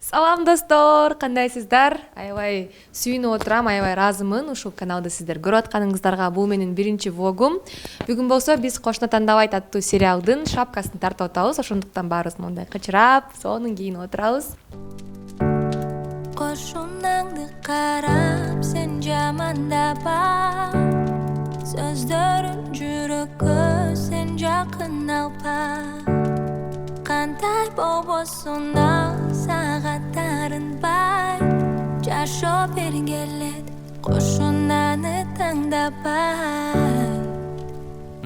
Салам достор, кандайсыздар? Аябай сүйүнүп отурам, аябай ыраазымын ушул каналды сиздер көрүп атканыңыздарга. Бул менин биринчи влогум. Бүгүн болсо биз Кошуна тандабайт аттуу сериалдын шапкасын тартып атабыз. Ошондуктан баарыбыз мындай кычырап, сонун кийинип отурабыз. Кошунаңды карап, сен жамандаба. Сөздөрүң жүрөккө сен жакын алба. Кандай болбосун да сагаттарынбай жашоо бергин келет Кошунаны таңдабай.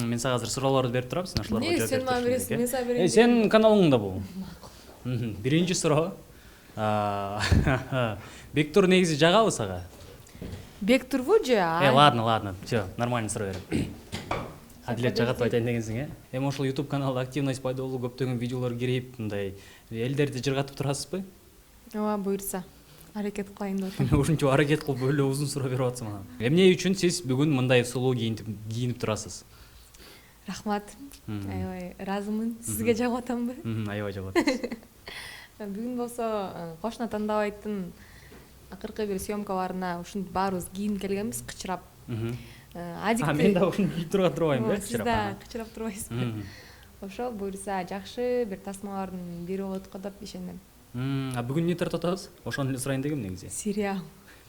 Мен сага азыр суроолорду берип турам, сен ошолорго жооп берип турушуң керек. Мен сага берейин. Сен каналыңда бул. Биринчи суроо. Бектур негизи жагабы сага? Бектурбу же? Ладно. Всё, нормально суроо берем. Адилет жагатып айтайын дегенсиң, Эми ошол YouTube каналда активность пайда болуп, көптөгөн видеолор кирип, мындай элдерди жыргатып турасызбы? Ооба, буйрса. Аракет кылайын деп атам. Мен ушунча аракет кылып өлө узун суроо берип атсам анан. Эмне үчүн сиз бүгүн мындай сулуу кийинип турасыз? Рахмат. Аябай ыраазымын. Сизге жагып атамбы? Аябай жагып атасыз. Бүгүн болсо Кошуна тандабайттын акыркы бир съемкаларына ушинтип баарыбыз кийинип келгенбиз, кычырап. Мен да ушуну кийип турбайм, да? Сиз да кычырап турбайсызбы? Ошол буйрса жакшы бир тасмалардын бири болот го деп ишенем. Бүгүн эмне тартып атабыз? Ошону эле сурайын дегем негизи. Сериал.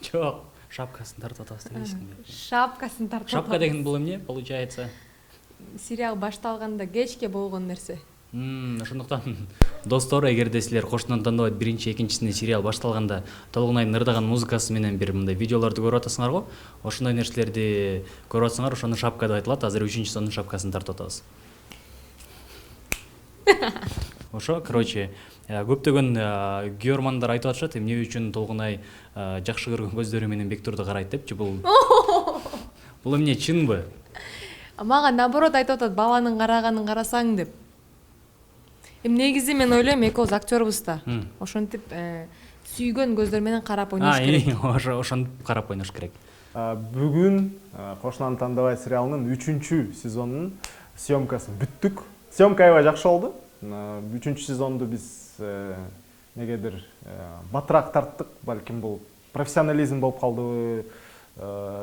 Жок, шапкасын тартып атабыз дегенсиң. Шапкасын тартып. Шапка деген бул эмне? Получается, сериал башталганда кечке болгон нерсе. Ошондуктан достор, эгерде силер Кошунан тандабайт биринчи, экинчисинде сериал башталганда Толгунайдын ырдаган музыкасы менен бир мындай видеолорду көрүп атасыңарго, ошондой нерселерди көрүп атсаңар, ошону шапка деп айтылат. Азыр 3-сонун шапкасын тартып атабыз. Ошо, короче, көптөгөн көрөрмандар айтып атышат, эмне үчүн Толгунай жакшы көргөн көздөрү менен Бектурду карайт депчи. Бул эмне, чынбы? Мага наоборот айтып атат, баланын караганын карасаң деп. Негизи мен ойлойм, экөөбүз актёрбуз да. Ошентип сүйгөн көздөр менен карап ойнош керек. Ошентип карап ойнош керек. Бүгүн Кошунаны тандабайт сериалынын 3-сезонунун съемкасын бүттүк. Съемка аябай жакшы болду. 3-сезонду биз негедир батыраак тарттык, балким бул профессионализм болуп калдыбы,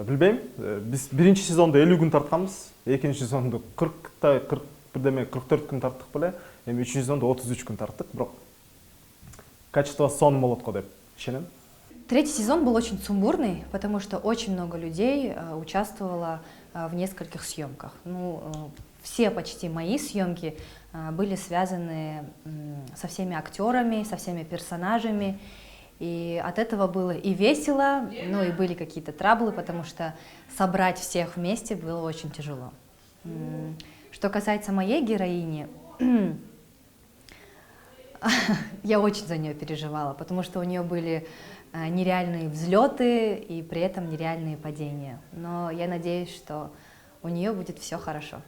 билбейм. Биз биринчи сезондо 50 күн тартканбыз, экинчи сезондо 44 күн тарттык беле. Эми 3-сезондо 33 күн тарттык, бирок качество сонун болот го деп ишенем. Третий сезон был очень сумбурный, потому что очень много людей участвовало в нескольких съемках. Все почти мои съемки были связаны со всеми актерами, со всеми персонажами. И от этого было и весело, но и были какие-то траблы, потому что собрать всех вместе было очень тяжело. Что касается моей героини, я очень за нее переживала, потому что у нее были нереальные взлеты и при этом нереальные падения. Но я надеюсь, что у нее будет все хорошо.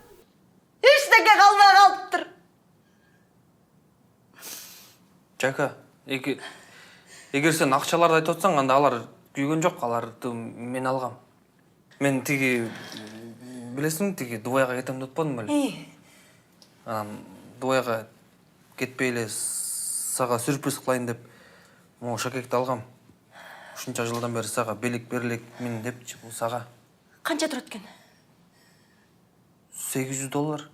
Жака, эгер сен акчаларды айтып атсаң, анда алар күйгөн жок, аларды мен алгам. Мен тиги билесиңби, тиги Дубайга кетем деп атпадым беле? Дубайга кетпей эле сага сюрприз кылайын деп могу шакекти алгам. Ушунча жылдан бери сага белек берилек мен депчи, бул сага. Канча турат экен? $800.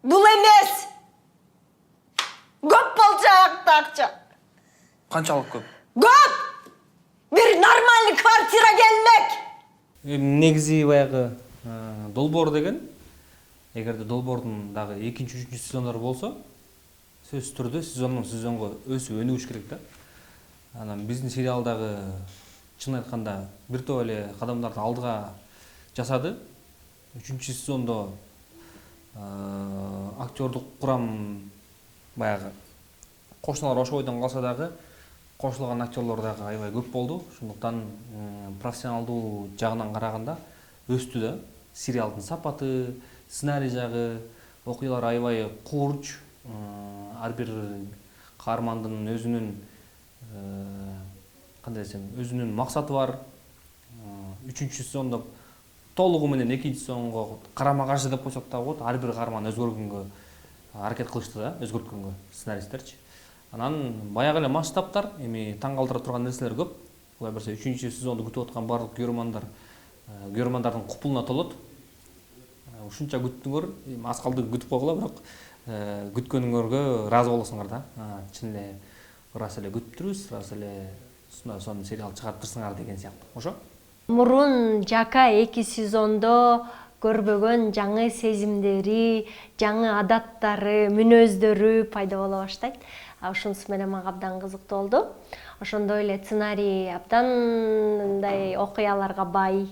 Бул эмес. Көп болчак акча. Канчалык көп? Көп! Бир нормальный квартира келмек. Негизи баягы долбоор деген, эгерде долбоордун дагы 2-3 сезондору болсо, сөзсүз түрдө сезондон сезонго өсүп өнүгүш керек да. Анан биздин сериалдагы чын айтканда бир топ эле кадамдарды алдыга жасады. 3-сезондо актёрдук курам баягы кошуналар ошо бойдон калса дагы кошулган актёрлор дагы аябай көп болду. Ошондуктан профессионалдуу жагынан караганда өстү да. Сериалдын сапаты, сценарий жагы, окуялар аябай курч. Ар бир каармандын өзүнүн кандай десем, өзүнүн максаты бар. 3-сезондо толугу менен 2-сезонго карама-каршы деп койсок да болот. Ар бир каарман өзгөргөнгө аракет кылышты да, өзгөрткөнгө сценаристтерчи. Анан баягы эле масштабтар, эми таң калтыра турган нерселер көп. Кулай берсе 3-чү сезонду күтүп аткан барлык көрөрмандардын купулуна толот. Ушунча күттүңөр, аз калды күтүп койгула, бирок күткөнүңөргө ыраазы болосуңар да. Чын эле ырас эле күтүп турбуз, ырас эле сонун сериал чыгарып турсуңар деген сыяктуу. Ошо? Мурун Жака 2 сезондо көрбөгөн жаңы сезимдери, жаңы адаттары, мүнөздөрү пайда боло баштайт. Ошонусу менен мага абдан кызыктуу болду. Ошондой эле сценарий абдан мындай окуяларга бай.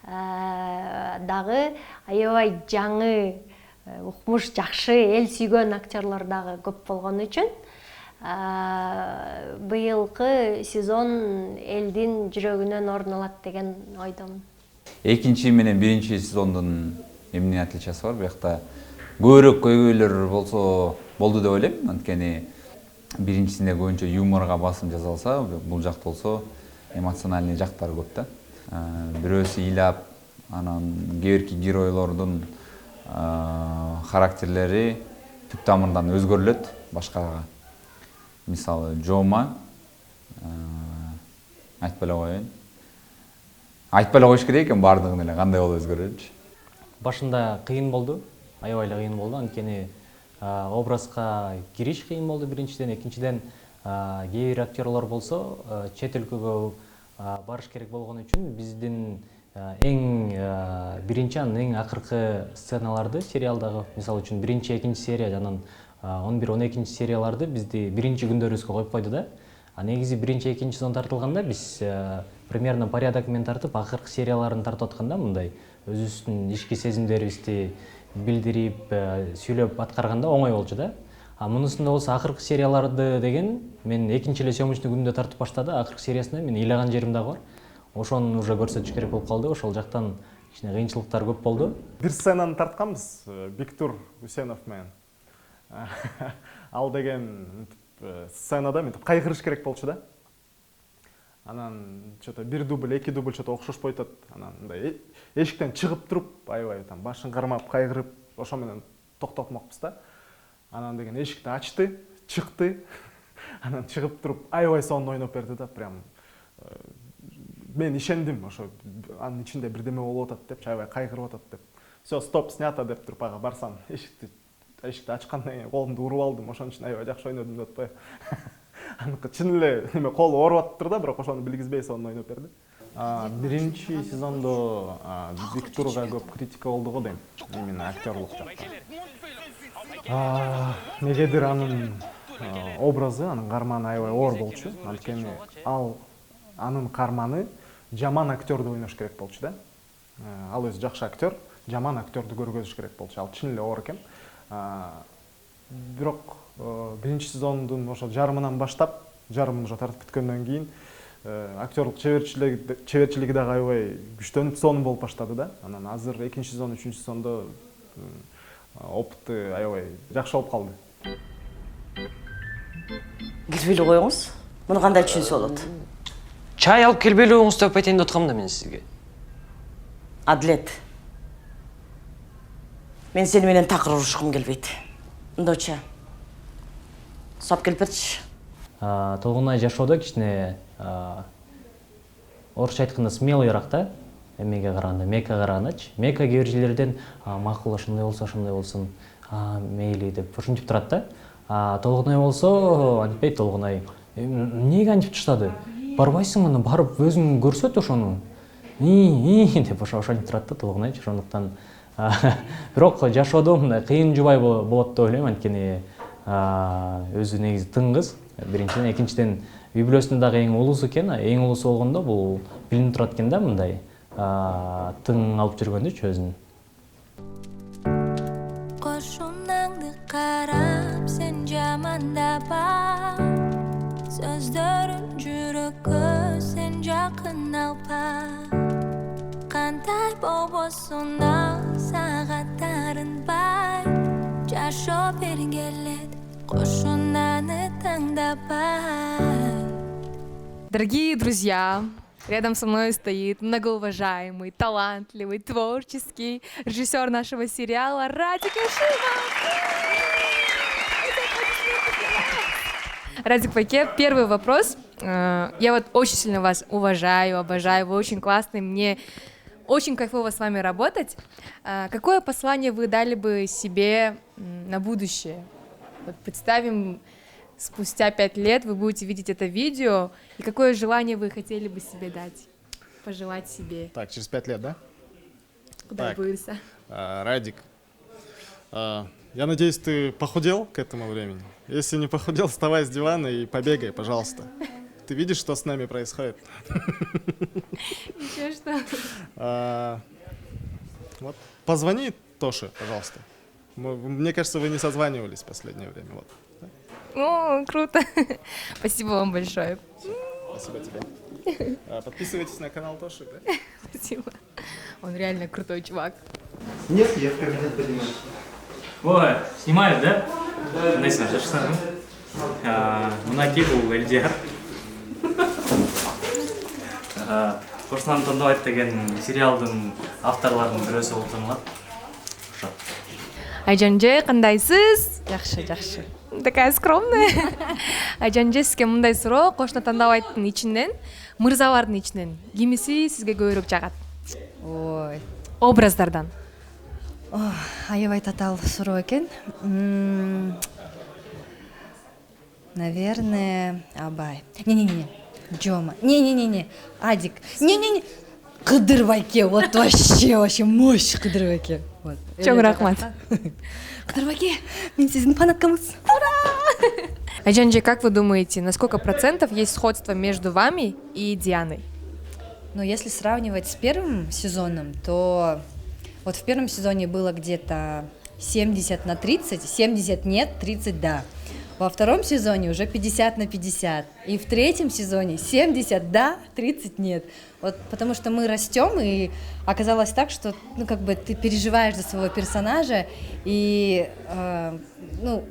Дагы аябай жаңы, укмуш жакшы, эл сүйгөн актерлор дагы көп болгон үчүн быйылкы сезон элдин жүрөгүнөн орун алат деген ойдомун. Экинчи менен биринчи сезондун эмне отличиясы бар? Биякта көбүрөөк көйгөйлөр болсо болду деп ойлойм. Анткени биринчисинде көбүнчө юморго басым жасалса, бул жакта болсо эмоциональный жактары көп да. Бирөөсү ыйлап, анан кээ геройлордун характерлери түп тамырдан өзгөрүлөт башкага. Мисалы, Жома айтпай эле коеюн. Айтпай эле коюш керек экен бардыгын эле, кандай болуп өзгөрөчү. Башында кыйын болду, аябай эле кыйын болду. Анткени образга кириш кыйын болду биринчиден, экинчиден кээ бир актерлор болсо чет өлкөгө барыш керек болгон үчүн биздин эң биринчи анан эң акыркы сценаларды сериалдагы, мисалы үчүн биринчи, экинчи серия жана 11-12 серияларды бизди биринчи күндөрүбүзгө коюп койду да. Негизи биринчи, экинчи сезон тартылганда биз примерно порядок менен тартып, акыркы серияларын тартып атканда мындай өзүбүздүн ички сезимдерибизди билдирип, сүйлөп аткарганда оңой болчу да. Мунусунда болсо акыркы серияларды деген мен экинчи эле съемочный күндө тартып баштады, акыркы сериясында мен ыйлаган жерим дагы бар. Ошону уже көрсөтүш керек болуп калды. Ошол жактан кичине кыйынчылыктар көп болду. Бир сценаны тартканбыз Биктур Үсенов менен. Ал деген сценада мынтип кайгырыш керек болчу да. Анан что-то бир дубль, эки дубль что-то окшошпой атат. Анан мындай эшиктен чыгып туруп, аябай там башын кармап, кайгырып, ошо менен токтотмокпуз да. Анан деген эшикти ачты, чыкты. Анан чыгып туруп, аябай сонун ойноп берди да, прям мен ишендим, ошо анын ичинде бирдеме болуп атат деп, аябай кайгырып атат деп. Всё, стоп, снято деп туруп ага барсам, эшикти ачкандан кийин колумду уруп алдым, ошон үчүн аябай жакшы ойнодум деп атпайбы. Аныкы чын эле неме колу ооруп атыптыр да, бирок ошону билгизбей сонун ойноп берди. Биринчи сезондо Биктурга көп критика болду го дейм, именно актерлук жактан. Негедир анын образы, анын карманы аябай оор болчу. Анткени ал анын карманы жаман актерди ойнош керек болчу да. Ал өзү жакшы актер, жаман актерди көргөзүш керек болчу. Ал чын эле оор экен. Бирок биринчи сезондун ошо жарымынан баштап, жарымын уже тартып бүткөндөн кийин актерлук чеберчилиги дагы аябай күчтөнүп сонун болуп баштады да. Анан азыр экинчи сезон, үчүнчү сезондо опыты аябай жакшы болуп калды. Кирбеле коюңуз. Муну кандай түшүнсө болот? Чай алып келбейле коюңуз деп айтайын деп аткам да мен сизге. Адлет. Мен сени менен такыр урушкум келбейт. Мындайча. Сап келип берчи. Толгунай жашоодо кичине орусча айтканда смелыйраак да. Эмеге караганда, Мекка карагандачы. Мекка кээ бир жерлерден макул ошондой болсун, мейли деп ушинтип турат да. Толгунай болсо антпейт Толгунай. Эмнеге антип таштады? Барбайсың мына барып өзүң көрсөт ошону. Деп ошентип турат да Толгунай. Ошондуктан бирок жашоодо мындай кыйын жубай болот деп ойлойм, анткени өзү негизи тың кыз. Биринчиден, экинчиден үй бүлөсүнүн дагы эң улуусу экен. Эң улуусу болгондо бул билинип турат экен да, мындай тың алып жүргөндүчү өзүн. Кошунаңды карап сен жамандапа, сөздөрүң жүрөккө сен жакын алпа. Кандай болбосун ал сагаттарын бай, жашоо бергин келет, кошунаны таңдабай. Дорогие друзья, рядом со мной стоит многоуважаемый, талантливый, творческий режиссер нашего сериала Радик Ашимов. Радик Паке, первый вопрос. Я вот очень сильно вас уважаю, обожаю, вы очень классный, мне очень кайфово с вами работать. Какое послание вы дали бы себе на будущее? Вот представим, спустя 5 лет вы будете видеть это видео, и какое желание вы хотели бы себе дать, пожелать себе? Так, через 5 лет, да? Куда Так. вырса? Радик, я надеюсь, ты похудел к этому времени? Если не похудел, вставай с дивана и побегай, пожалуйста. Ты видишь, что с нами происходит? Еще что? Вот. Позвони Тоше, пожалуйста. Мне кажется, вы не созванивались в последнее время. Вот. О, круто. Спасибо вам большое. Спасибо тебе. Подписывайтесь на канал Тоши, да? Спасибо. Он реально крутой чувак. Нет, я в кабинет поднимаюсь. Ой, снимают, да? Нейсің, жақсысың? Мұнаки бұл Элдияр. Қошынан таңдабайт деген сериалдың авторларының бірісі болып танылады. Айжанже, қандайсыз? Жақсы. Такая скромная. Айжанже, сізге мындай суроо, Кошуна Тандабайттын ичинен, мырзалардын ичинен кимиси сизге көбүрөөк жагат? Ой. Образдардан. Аябай татаал суроо экен. Наверное, Абай. Не-не-не. Джома. Не-не-не. Адик. Не-не-не. Кыдырбайке. Вот вообще мощь Кыдырбайке. Вот. Чоң рахмат. Кыдырбайке, мен сиздин фанаткамыз. Ура! Айжанже, как вы думаете, на сколько процентов есть сходство между вами и Дианой? Но если сравнивать с первым сезоном, то вот в первом сезоне было где-то 70 на 30, 70 нет, 30 да. Во втором сезоне уже 50 на 50. И в третьем сезоне 70 да, 30 нет. Вот потому что мы растем, и оказалось так, что ну, как бы ты переживаешь за своего персонажа, и ну,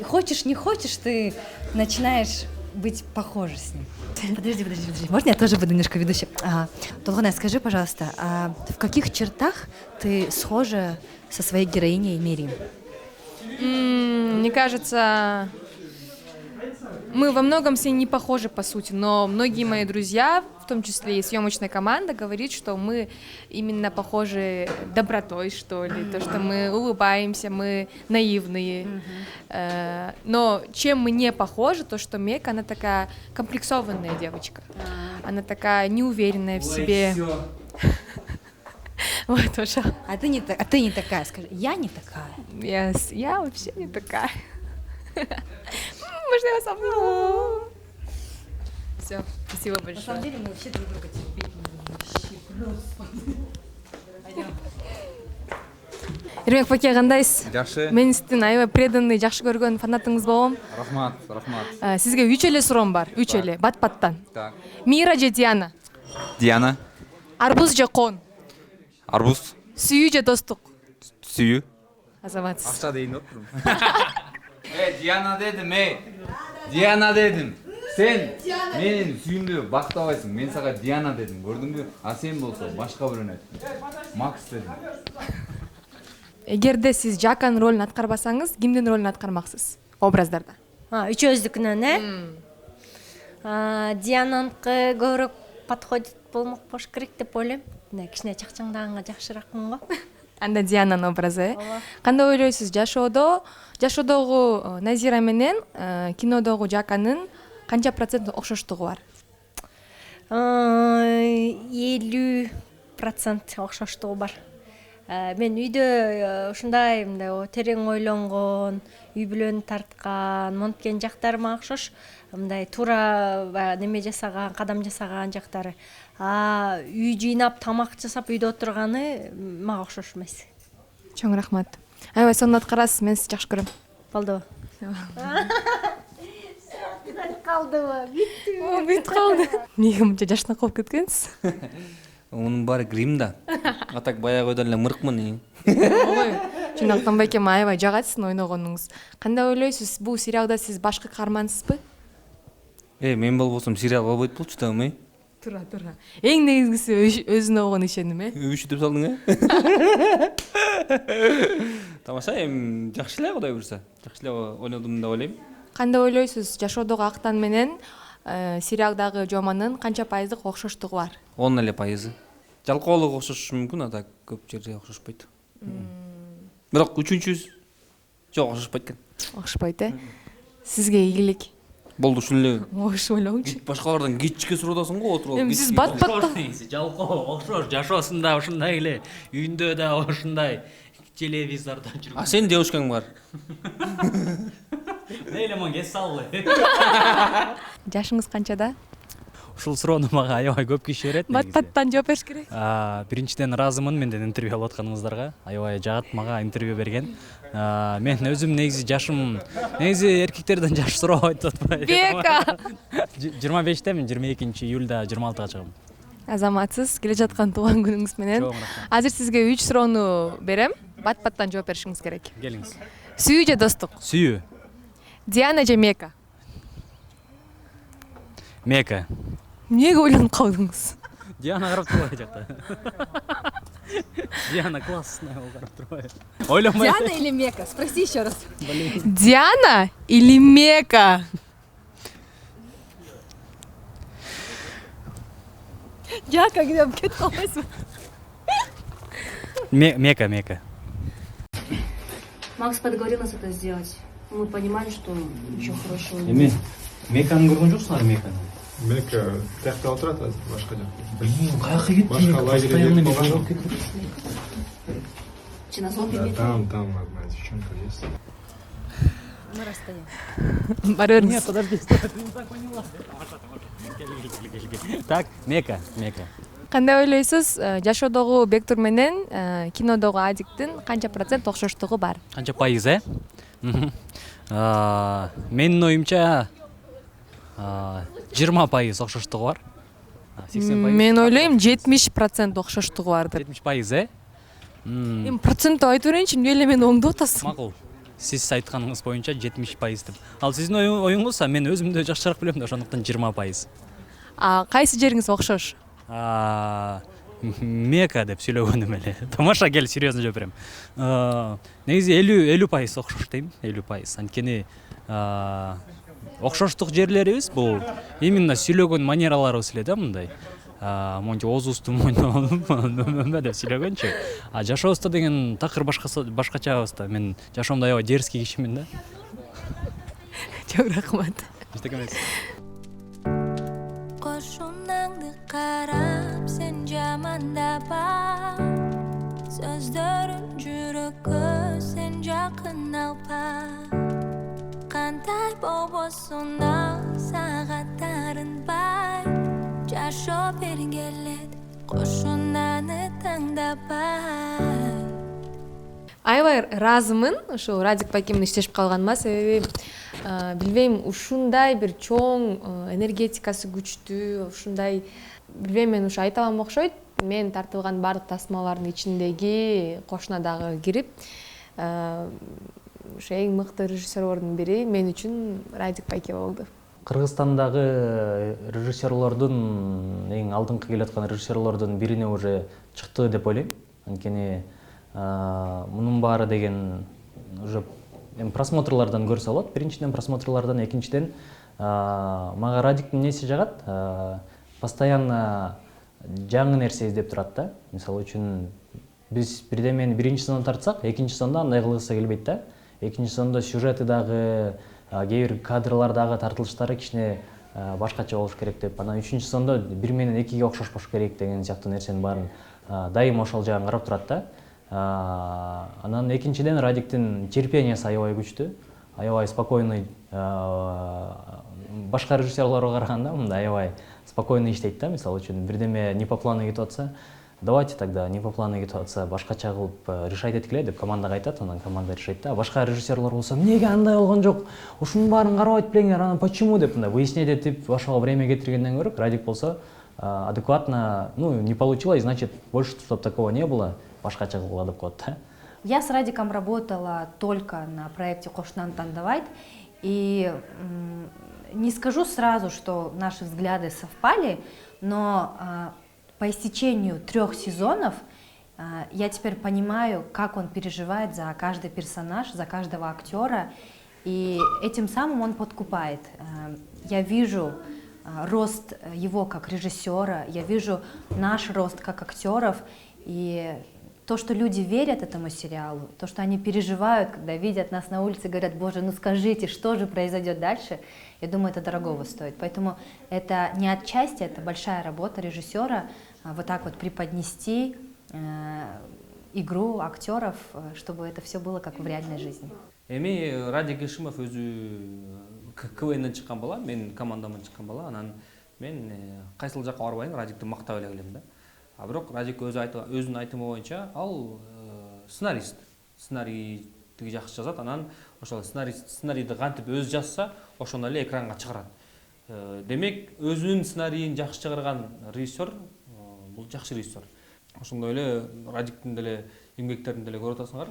хочешь, не хочешь, ты начинаешь быть похожа с ним. Подожди. Можно я тоже буду немножко ведущей? Толгонай, скажи, пожалуйста, а в каких чертах ты схожа со своей героиней Мирим? Мне кажется, мы во многом с ней не похожи, по сути, но многие мои друзья, в том числе и съемочная команда, говорит, что мы именно похожи добротой, что ли, то, что мы улыбаемся, мы наивные. Но чем мы не похожи, то, что Мек, она такая комплексованная девочка. Она такая неуверенная в себе. Вот, тоже. А ты не такая, скажи. Я не такая. Я вообще не такая. Можно я вас обниму? Все, спасибо большое. На самом деле мы вообще друг друга терпеть не будем. Пойдем. Ермек Паке, кандайсыз? Жакшы. Мен сиздин аябай преданный, жакшы көргөн фанатыңыз болом. Рахмат. Сизге 3 эле суроом бар, 3 эле, бат-баттан. Так. Мира же Диана? Диана. Арбуз же Кон? Арбуз. Сүйүү же Достук? Сүйүү. Азаматсыз. Акча дейин отурум. Диана дедим. Сен менин сүйүмдү бактабайсың. Мен сага Диана дедим. Көрдүңбү? А сен болсо башка бирөөнү айттың. Макс дедим. Эгерде сиз Жаканын ролун аткарбасаңыз, кимдин ролун аткармаксыз? Образдарда. Үчөөздүкүнөн, Диананыкы көбүрөөк подходит болмок болуш керек деп ойлойм. Кичине чакчаңдаганга жакшыраакмын го. Анда Диананын образы. Кандай ойлойсуз, жашоодогу Назира менен кинодогу Жаканын канча процент окшоштугу бар? 50% окшоштугу бар. Мен үйдө ушундай мындай терең ойлонгон, үй бүлөнү тарткан, монткен жактарыма окшош, мындай туура неме жасаган, кадам жасаган жактары. Үй жыйнап, тамак жасап үйдө отурганы мага окшош эмес. Чоң рахмат. Аябай сонун аткарасыз, мен сизди жакшы көрөм. Болду. Калдыбы? Бүт калды. Эмнеге мынча жашынап калып кеткенсиз? Оның бары грим да. А так баягы ойдон эле мыркмын. Ой, чындыктан байкем аябай жагат сиздин ойногонуңуз. Кандай ойлойсуз, бул сериалда сиз башкы каармансызбы? Мен болбосом сериал болбойт болчу да, Тура. Эң негизгиси өзүнө болгон ишеним, Өбүшү деп салдың, Тамаша, жакшы эле Кудай буйрса. Жакшы эле ойнодум деп ойлойм. Кандай ойлойсуз, жашоодогу Актан менен сериалдагы Жоманын канча пайыздык окшоштугу бар? 10%. Жалкоолук окшошу мүмкүн, а так көп жерде окшошпойт. Бирок үчүнчү жок окшошпойт экен. Окшошпойт, Сизге ийгилик. Болду ушул эле. Ошо ойлогумчу. Башкалардан кечке суроодасың го, отуруп алып. Эми сиз бат-баттан жалкоо окшош, жашоосунда ушундай эле, үйүндө да ушундай телевизордон жүрүп. А сенин девушкаң бар. Мейли мен кесе салгы. Жашыңыз канчада? Ушул суроону мага аябай көп киши берет. Бат-баттан жооп бериш керек. Биринчиден ыраазымын менден интервью алып атканыңыздарга. Аябай жагат мага интервью берген. Мен өзүм негизи жашым эркектерден жаш сурабайт атпайбы. Бека. 25-темин, 22-июлда 26-га чыгам. Азаматсыз, келе жаткан туулган күнүңүз менен. Азыр сизге 3 суроону берем. Бат-баттан жооп беришиңиз керек. Келиңиз. Сүйүү же достук? Сүйүү. Диана же Мека? Мека. Эмнеге ойлонуп калдыңыз? Диана карап турбайбы жакта? Диана классная болуп карап турбайбы? Ойлонбай. Диана или Мека? Спроси еще раз. Диана или Мека? Жака, где кетип калбайсызбы? Мека. Макс подговорил нас это сделать. Мы понимали, что ничего хорошего не Эми Меканы көргөн жоксуңар, Меканы? Мека тиякта отурат азыр башка жакта. Блин, каяка кетти? Башка лагерьге кетип Чинозлобе. Там одна девчонка есть. Мы расстаемся. Бара бериңиз. Нет, подожди, стой, ты не так поняла. Так, Мека. Кандай ойлойсуз, жашоодогу Бектур менен кинодогу Адиктин канча процент окшоштугу бар? Канча пайыз, Менин оюмча 20% окшоштугу бар. 80%. Мен ойлойм 70% окшоштугу бар деп. 70%, Эми процентти айтып берейинчи, эмне эле мени оңдоп атасыз? Макул. Сиз айтканыңыз боюнча 70% деп. Ал сиздин оюңуз, мен өзүмдү жакшыраак билем да, ошондуктан 20%. Кайсы жериңиз окшош? Мека деп сүйлөгөнүм эле. Тамаша, кел, серьезно жооп берем. Негизи 50% окшош дейм, 50%. Анткени окшоштук жерлерибиз бул именно сүйлөгөн манераларыбыз эле да, мындай. Монча оозубузду мойнонуп деп сүйлөгөнчү. Жашообузда деген такыр башкачабыз да. Мен жашоомдо аябай дерзкий кишимин да. Çok рахмат. Эчтеке эмес. Koşunаңды қарап сен жамандапа, сөздөрүң жүрөккө сен жакын алпа. Кандай болбосуна сагаттарың бай, жашоо бергиң келет, кошунаны таңдабай. Аябай ыраазымын ошо Радик байке менен иштешип калганыма, себеби билбейм, ушундай бир чоң энергетикасы күчтүү, ушундай билбейм, мен ушу айта алам окшойт. Мен тартылган бардык тасмалардын ичиндеги кошуна дагы кирип, ошо эң мыкты режиссерлордун бири мен үчүн Радик байке болду. Кыргызстандагы режиссерлордун эң алдыңкы келаткан режиссерлордун бирине уже чыкты деп ойлойм. Анткени мунун баары деген уже просмотрлардан көрсө болот. Биринчиден просмотрлардан, экинчиден мага Радиктин эмнеси жагат? Постоянно жаңы нерсе издеп турат да. Мисалы үчүн биз бирдемени биринчи сезон тартсак, экинчи сезондо андай кылгысы келбейт да. Экинчи сезондо сюжети дагы, кээ бир кадрлардагы тартылыштары кичине башкача болуш керек деп. Анан үчүнчү сезондо 1 менен 2ге окшошпош керек деген сыяктуу нерсенин баарын дайыма ошол жагын карап турат да. Анан экинчиден Радиктин терпениясы аябай күчтүү, аябай спокойный, башка режиссерлорго караганда мындай аябай спокойно иштейт да. Мисалы үчүн бирдеме не по плану кетип атса, давайте тогда не по плану кетип атса башкача кылып решать эткиле деп командага айтат, анан команда решайт да. Башка режиссерлор болсо эмнеге андай болгон жок, ушунун баарын карабайт белеңер, анан почему деп мындай выяснять этип ошого время кетиргенден көрө, Радик болсо адекватно, не получилось, значит, больше чтобы такого не было, башкача кылгыла деп коет да. Я с Радиком работала только на проекте «Кошунаны тандабайт», и не скажу сразу, что наши взгляды совпали, но по истечению 3 сезонов я теперь понимаю, как он переживает за каждый персонаж, за каждого актера, И этим самым он подкупает. Я вижу рост его как режиссера, я вижу наш рост как актеров, и то, что люди верят этому сериалу, то, что они переживают, когда видят нас на улице, говорят: боже, ну скажите, что же произойдет дальше, я думаю, это дорогого стоит. Поэтому это не отчасти, это большая работа режиссера, вот так вот преподнести игру актеров, чтобы это все было как в реальной жизни. Эми Радик Ишимов өзү КВНден чыккан бала, мен командаман чыккан бала, анан мен кайсыл жакка барбайын, Радикти мактап эле келем да. А бирок Радик өзүнүн айтымы боюнча ал сценарист. Сценарийди жакшы жазат, анан ошол сценарийди кантип өзү жазса, ошондой эле экранга чыгарат. Демек, өзүнүн сценарийин жакшы чыгарган режиссер бул жакшы режиссер. Ошондой эле Радиктин деле эмгектерин деле көрүп атасыңар.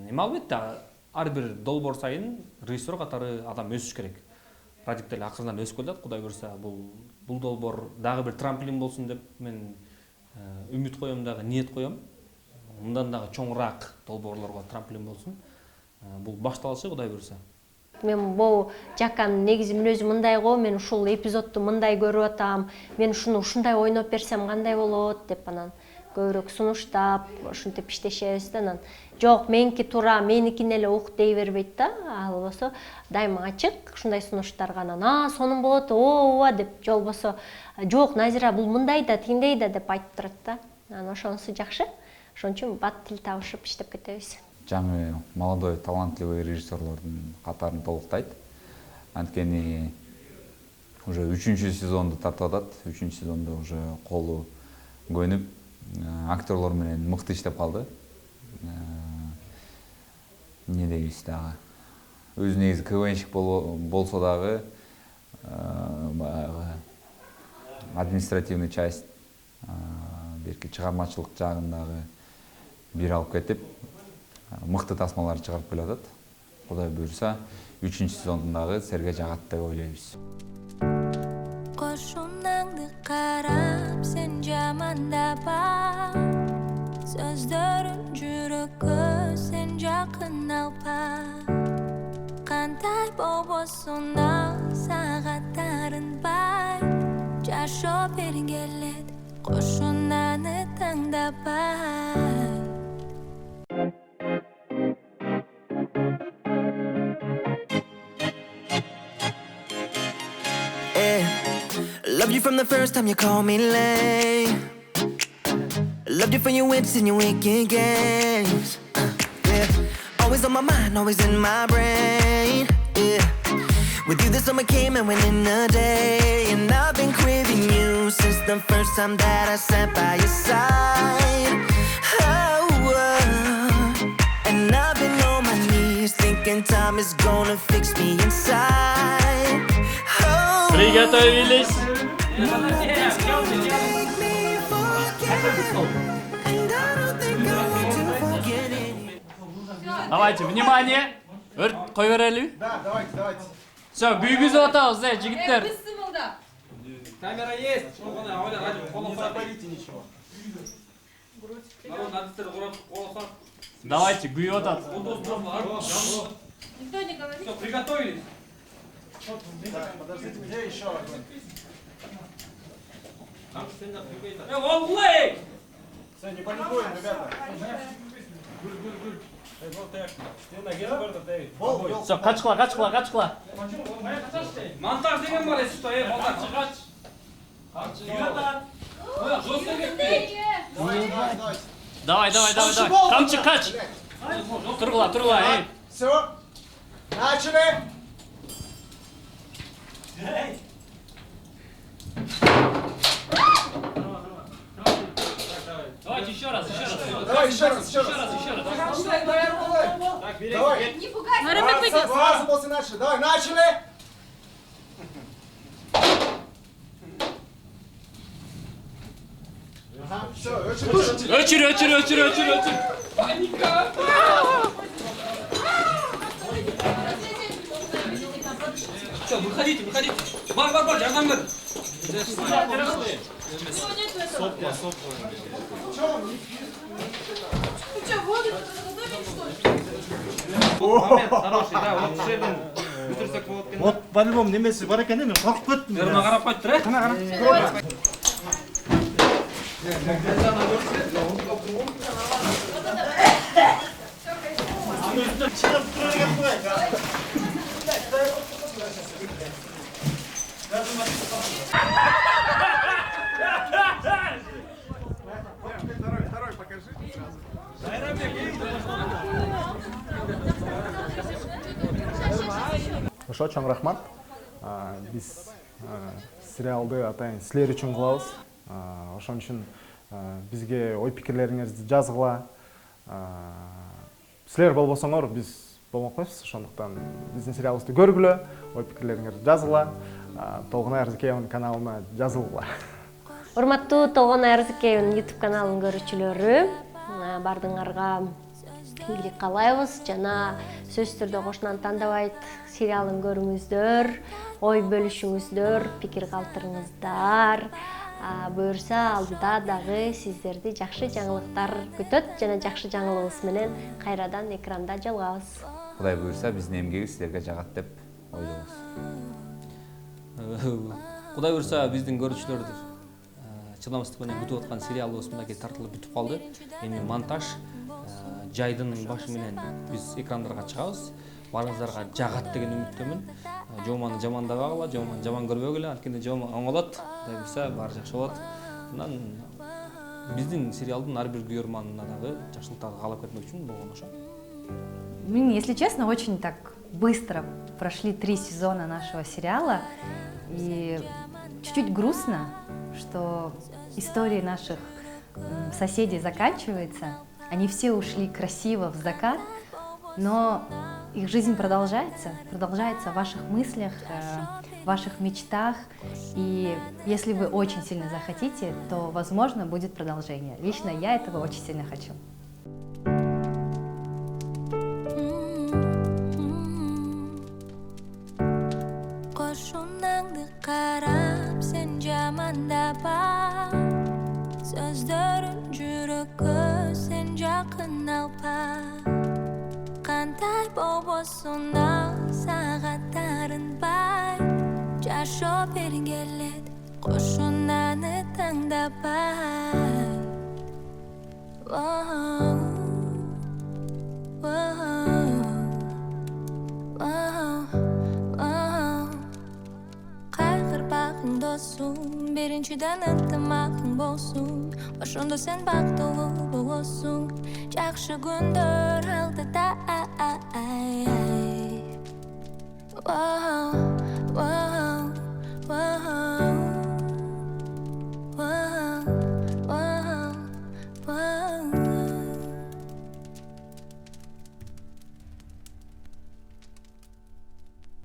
Эми албетте ар бир долбоор сайын режиссер катары адам өсүш керек. Радик деле акырынан өсүп келатат, Кудай буйрса, бул долбоор дагы бир трамплин болсун деп мен үмүт коем, дагы ниет коем. Мындан дагы чоңураак долбоорлорго трамплин болсун. Бул башталышы, Кудай буйрса. Мен бул Жаканын негизи мүнөзү мындай го, мен ушул эпизодду мындай көрүп атам, мен ушуну ушундай ойноп берсем кандай болот деп анан көбүрөөк сунуштап, ушинтип иштешебиз да. Анан жок, меники туура, меникин эле ук дей бербейт да. Ал болсо дайыма ачык ушундай сунуштарга анан сонун болот, ооба деп, же болбосо жок, Назира бул мындай да, тиндей да деп айтып турат да. Анан ошонусу жакшы. Ошон үчүн бат тил табышып иштеп кетебиз. Жаңы молодой, талантливый режиссерлордун катарын толуктайт. Анткени уже 3-чү сезонду тартып атат. 3-чү сезондо уже колу көнүп, актерлор менен мыкты иштеп калды. Не дейбиз дагы. Өзү негизи КВНщик болсо дагы административный часть, берки чыгармачылык жагындагы бир алып кетип, мыкты тасмалар чыгарып келатат. Кудай буйрса, 3-чү сезондун дагы серге жагат деп ойлойбуз. Кошунаңды карап, сен жамандапа, сөздөрүң жүрөккө сен жакын алпа. Кандай болбосун ал сагаттарын бай, жашоо бергин келет, кошунаны таңдабай. Loved you from the first time you called me lame. Loved you for your wits and your wicked games. Yeah, always on my mind, always in my brain. Yeah, with you the summer came and went in a day, and I've been craving you since the first time that I sat by your side. Oh, and I've been on my knees thinking time is gonna fix me inside. Oh, Приготовились. Давайте, внимание! Кой берели? Да, давайте. Все, күйгүзүп атабыз, жигиттер. Камера есть. Не заборите ничего. Давайте, күйүп атат. Никто не говорит. Все, приготовились. Так, подождите, где еще огонь? Все, не паникуем, ребята. Все, качкыла. Монтаж деген бар, что Давай. Камчы, кач. Тургула, эй. Все, начали. Давайте еще раз. Давай еще раз. Давай. Не пугайся. Сразу после начали. Давай, начали. Все, Очередь. Паника. Все, выходите. Бар, жардам бер. Сопка. Ты что, воду готовить, что ли? Момент хороший, да, вот жерден бүтүрсөк болот экен. Вот по-любому немеси бар экен, мен коркуп кеттим. Жерине карап койуп тур, Кана кара. Ошо чоң рахмат. Биз сериалды атайын силер үчүн кылабыз. Ошон үчүн бизге ой пикирлериңерди жазгыла. Силер болбосоңор биз болмок койбуз. Ошондуктан биздин сериалыбызды көргүлө, ой пикирлериңерди жазгыла. Толгон Арзыкеевдин каналына жазылгыла. Урматтуу Толгон Арзыкеевдин YouTube каналын көрүүчүлөрү, бардыңарга ийгилик каалайбыз жана сөзсүз түрдө Кошунаны тандабайт сериалын көрүңүздөр, ой бөлүшүңүздөр, пикир калтырыңыздар. Буюрса алдыда дагы сиздерди жакшы жаңылыктар күтөт жана жакшы жаңылыгыбыз менен кайрадан экранда жолугабыз. Кудай буюрса биздин эмгегибиз силерге жагат деп ойлойбуз. Кудай буюрса биздин көрүүчүлөр чыдамсыздык менен күтүп аткан сериалыбыз мынакей тартылып бүтүп калды. Эми монтаж жайдын башы менен биз экрандарга чыгабыз. Барыңыздарга жагат деген үмүттөмүн. Жоманы жамандабагыла, жоманы жаман көрбөгүлө, анткени жома оңолот, Кудай буюрса баары жакшы болот. Анан биздин сериалдын ар бир көрөрманына дагы жакшылыктарды каалап кетмек үчүн болгон ошо. Если честно, очень так быстро прошли 3 сезона нашего сериала. И чуть-чуть грустно, что история наших соседей заканчивается. Они все ушли красиво в закат, но их жизнь продолжается в ваших мыслях, в ваших мечтах. И если вы очень сильно захотите, то, возможно, будет продолжение. Лично я этого очень сильно хочу. Sözlerin жүрөккө sen жақын алпа Кандай болбосуна сағаттарын бай Жашоо бергиң келет Кошунаны таңдабай Кайгырбагың досум Биринчиден ынтымагың болсун Ошондо сен бактылуу болосуң Жакшы күндөр алдыда Wow, wow, wow.